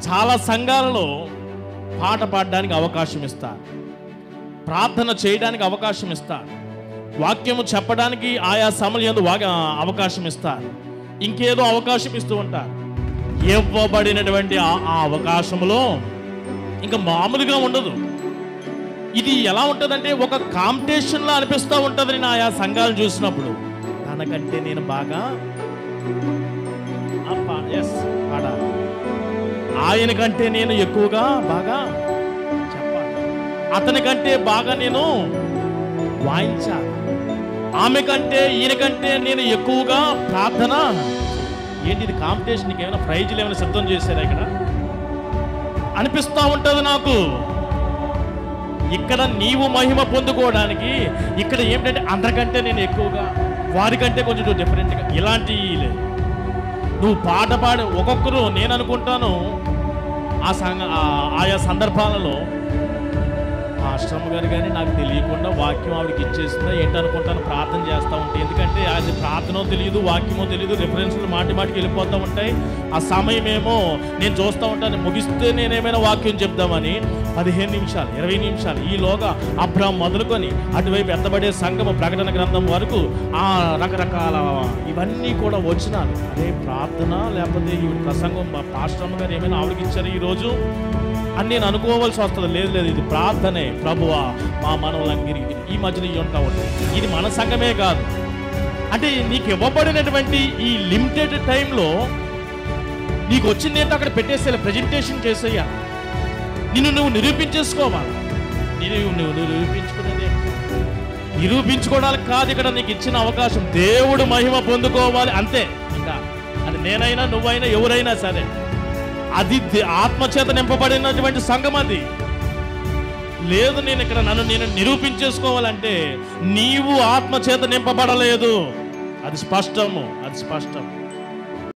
చాలా సంఘాలలో పాట పాడడానికి అవకాశం ఇస్తారు, ప్రార్థన చేయడానికి అవకాశం ఇస్తారు, వాక్యము చెప్పడానికి ఆయా సమయంలో అవకాశం ఇస్తారు, ఇంకేదో అవకాశం ఇస్తూ ఉంటారు. ఇవ్వబడినటువంటి ఆ అవకాశంలో ఇంకా మామూలుగా ఉండదు. ఇది ఎలా ఉంటుందంటే ఒక కాంపిటీషన్లో అనిపిస్తూ ఉంటుంది. నేను ఆయా సంఘాలు చూసినప్పుడు తనకంటే నేను బాగా పాడాలి, ఆయన కంటే నేను ఎక్కువగా బాగా చెప్పాలి, అతని కంటే బాగా నేను వాయించాలి, ఆమె కంటే ఈయన కంటే నేను ఎక్కువగా ప్రార్థన. ఏంటి ఇది కాంపిటీషన్కి ఏమైనా ప్రైజ్లు ఏమైనా సిద్ధం చేశారా ఇక్కడ అనిపిస్తూ ఉంటుంది నాకు. ఇక్కడ నీవు మహిమ పొందుకోవడానికి ఇక్కడ ఏమిటంటే అందరికంటే నేను ఎక్కువగా, వారికంటే కొంచెం డిఫరెంట్గా, ఇలాంటి లేదు. నువ్వు పాట పాడి ఒక్కొక్కరు నేను అనుకుంటాను ఆయా సందర్భాలలో ఆశ్రమ గారు కానీ నాకు తెలియకుండా వాక్యం ఆవిడకి ఇచ్చేసిందా ఏంటనుకుంటాను, ప్రార్థన చేస్తూ ఉంటాయి. ఎందుకంటే అది ప్రార్థనో తెలియదు, వాక్యమో తెలియదు, రిఫరెన్స్లు మాటికి వెళ్ళిపోతూ ఉంటాయి. ఆ సమయమేమో నేను చూస్తూ ఉంటాను, ముగిస్తే నేనేమైనా వాక్యం చెప్దామని 15 నిమిషాలు 20 నిమిషాలు ఈలోగా అబ్రాహం మొదలుకొని అటువైపు ఎత్తబడే సంఘము ప్రకటన గ్రంథం వరకు ఆ రకరకాల ఇవన్నీ కూడా వచ్చినాను. అదే ప్రార్థన లేకపోతే ఈ ప్రసంగం పాస్టర్ గారు ఏమైనా ఆవిడకి ఇచ్చారు ఈరోజు అని నేను అనుకోవాల్సి వస్తుంది. లేదు ఇది ప్రార్థనే. ప్రభువా మా మనవులంగిరి ఈ మధ్యలో ఇవి ఉంటా ఉంటాయి. ఇది మన సంఘమే కాదు. అంటే నీకు ఇవ్వబడినటువంటి ఈ లిమిటెడ్ టైంలో నీకు వచ్చింది ఏంటో అక్కడ పెట్టేసేయాలి, ప్రజెంటేషన్ చేసేయాలి, నువ్వు నిరూపించేసుకోవాలి. నువ్వు నిరూపించుకునేది నిరూపించుకోవడానికి కాదు ఇక్కడ నీకు ఇచ్చిన అవకాశం. దేవుడు మహిమ పొందుకోవాలి అంతే. ఇంకా అది నేనైనా నువ్వైనా ఎవరైనా సరే అది ఆత్మచేత నింపబడినటువంటి సంఘం. అది లేదు నేను ఇక్కడ నేను నిరూపించేసుకోవాలంటే నీవు ఆత్మచేత నింపబడలేదు. అది స్పష్టము.